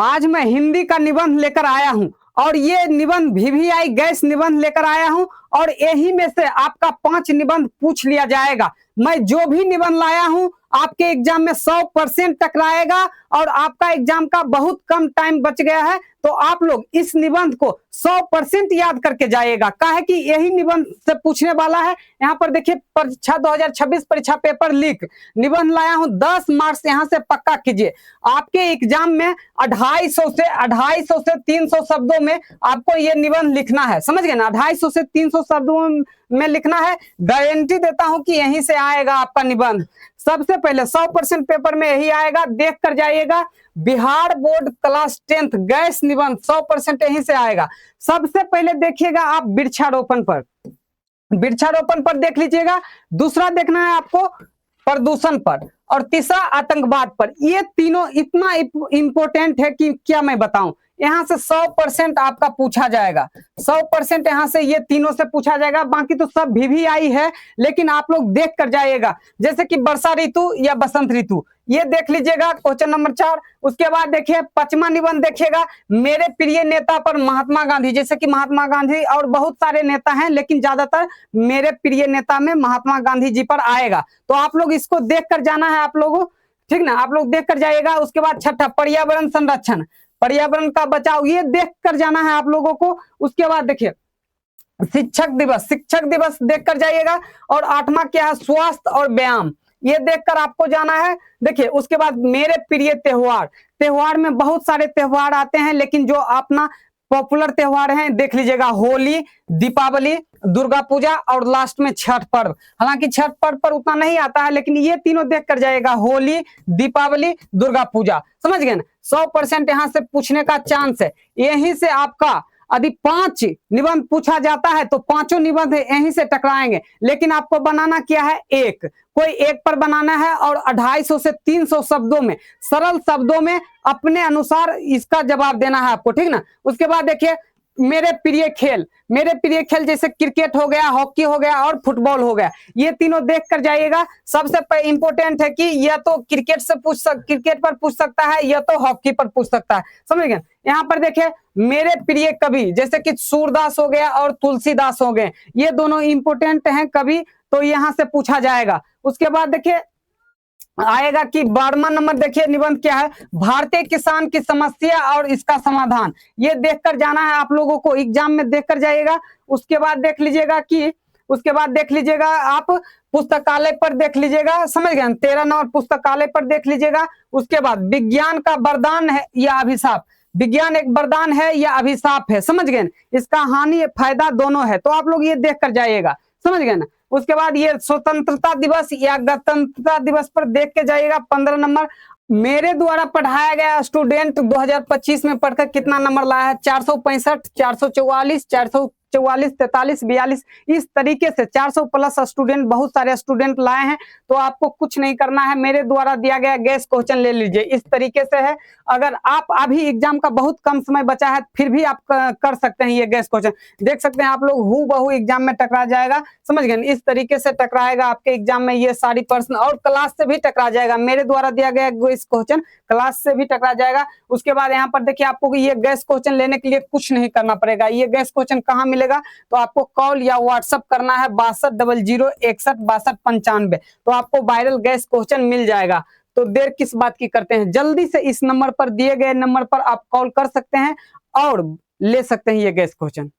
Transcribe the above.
आज मैं हिंदी का निबंध लेकर आया हूं और ये निबंध वीवीआई गैस निबंध लेकर आया हूं और यही में से आपका 5 निबंध पूछ लिया जाएगा। मैं जो भी निबंध लाया हूं आपके एग्जाम में 100% टकराएगा और आपका एग्जाम का बहुत कम टाइम बच गया है, तो आप लोग इस निबंध को 100% याद करके जाइएगा। काहे कि यही निबंध से पूछने वाला है। यहाँ पर देखिए परीक्षा 2026 परीक्षा पेपर लीक निबंध लाया हूं, 10 मार्क्स यहाँ से पक्का कीजिए। आपके एग्जाम में 250 से 300 शब्दों में आपको ये निबंध लिखना है, समझ गए ना। 250 से 300 शब्दों में लिखना है। गारंटी देता हूं कि यहीं से आएगा आपका निबंध। सबसे पहले 100% पेपर में यही आएगा, देख कर जाइएगा। Bihar board class 10th gas निबंध 100% यहीं से आएगा। सबसे पहले देखिएगा आप वृक्षारोपण पर देख लीजिएगा। दूसरा देखना है आपको प्रदूषण पर और तीसरा आतंकवाद पर। ये तीनों इतना इंपॉर्टेंट है कि क्या मैं बताऊं। यहाँ से 100% आपका पूछा जाएगा, 100% यहाँ से ये तीनों से पूछा जाएगा। बाकी तो सब वीवीआई है, लेकिन आप लोग देख कर जाइएगा। जैसे कि वर्षा ऋतु या बसंत ऋतु, ये देख लीजिएगा क्वेश्चन नंबर 4। उसके बाद देखिए 5वां निबंध देखिएगा, मेरे प्रिय नेता पर महात्मा गांधी। जैसे कि महात्मा गांधी और बहुत सारे नेता हैं, लेकिन ज्यादातर मेरे प्रिय नेता में महात्मा गांधी जी पर आएगा। तो आप लोग इसको देख कर जाना है आप लोगों, ठीक ना, आप लोग देख कर जाइएगा। उसके बाद 6ठा पर्यावरण संरक्षण, पर्यावरण का बचाव, ये देख कर जाना है आप लोगों को। उसके बाद देखिए शिक्षक दिवस देख कर जाइएगा। और 8वां क्या है, स्वास्थ्य और व्यायाम, ये देखकर आपको जाना है। देखिए उसके बाद मेरे प्रिय त्योहार में बहुत सारे त्योहार आते हैं, लेकिन जो अपना पॉपुलर त्योहार हैं देख लीजिएगा, होली, दीपावली, दुर्गा पूजा और लास्ट में छठ पर्व। हालांकि छठ पर्व पर उतना नहीं आता है, लेकिन ये तीनों देख कर जाएगा, होली, दीपावली, दुर्गा पूजा, समझ गए ना। 100% यहाँ से पूछने का चांस है। यहीं से आपका यदि 5 निबंध पूछा जाता है तो 5 निबंध यहीं से टकराएंगे। लेकिन आपको बनाना क्या है, कोई एक पर बनाना है और 250 से 300 शब्दों में, सरल शब्दों में अपने अनुसार इसका जवाब देना है आपको, ठीक ना। उसके बाद देखिए मेरे प्रिय खेल जैसे क्रिकेट हो गया, हॉकी हो गया और फुटबॉल हो गया, ये तीनों देख कर जाइएगा। सबसे इंपॉर्टेंट है कि या तो क्रिकेट पर पूछ सकता है या तो हॉकी पर पूछ सकता है, समझ गए। यहाँ पर देखिए मेरे प्रिय कवि जैसे कि सूरदास हो गया और तुलसीदास हो गए, ये दोनों इंपॉर्टेंट हैं कवि, तो यहाँ से पूछा जाएगा। उसके बाद देखिए आएगा कि 12वां नंबर देखिए निबंध क्या है, भारतीय किसान की समस्या और इसका समाधान। ये देखकर जाना है आप लोगों को, एग्जाम में देखकर जाइएगा। उसके बाद देख लीजिएगा आप पुस्तकालय पर देख लीजिएगा, समझ गए, 13 नंबर पुस्तकालय पर देख लीजिएगा। उसके बाद विज्ञान का वरदान है या अभिशाप, विज्ञान एक वरदान है या अभिशाप है, समझ गए, इसका हानि फायदा दोनों है, तो आप लोग ये देख कर जाइएगा, समझ गए ना। उसके बाद ये स्वतंत्रता दिवस या गणतंत्रता दिवस पर देख के जाइएगा। 15 नंबर मेरे द्वारा पढ़ाया गया स्टूडेंट 2025 में पढ़कर कितना नंबर लाया है, 465, 444, 444, 43, 42, इस तरीके से 400 प्लस स्टूडेंट, बहुत सारे स्टूडेंट लाए हैं। तो आपको कुछ नहीं करना है, मेरे द्वारा दिया गया गैस क्वेश्चन ले लीजिए, इस तरीके से है। अगर आप अभी एग्जाम का बहुत कम समय बचा है फिर भी आप कर सकते हैं ये गैस क्वेश्चन, देख सकते हैं आप लोग, हूबहू एग्जाम में टकरा जाएगा, समझ गए, इस तरीके से टकराएगा आपके एग्जाम में ये सारी प्रश्न, और क्लास से भी टकरा जाएगा। मेरे द्वारा दिया गया गैस क्वेश्चन क्लास से भी टकरा जाएगा। उसके बाद यहाँ पर देखिए आपको ये गैस क्वेश्चन लेने के लिए कुछ नहीं करना पड़ेगा। ये गैस क्वेश्चन कहाँ मिलेगा, तो आपको कॉल या व्हाट्सएप करना है 6200616295, तो आपको वायरल गैस क्वेश्चन मिल जाएगा। तो देर किस बात की करते हैं, जल्दी से इस नंबर पर, दिए गए नंबर पर आप कॉल कर सकते हैं और ले सकते हैं ये गैस क्वेश्चन।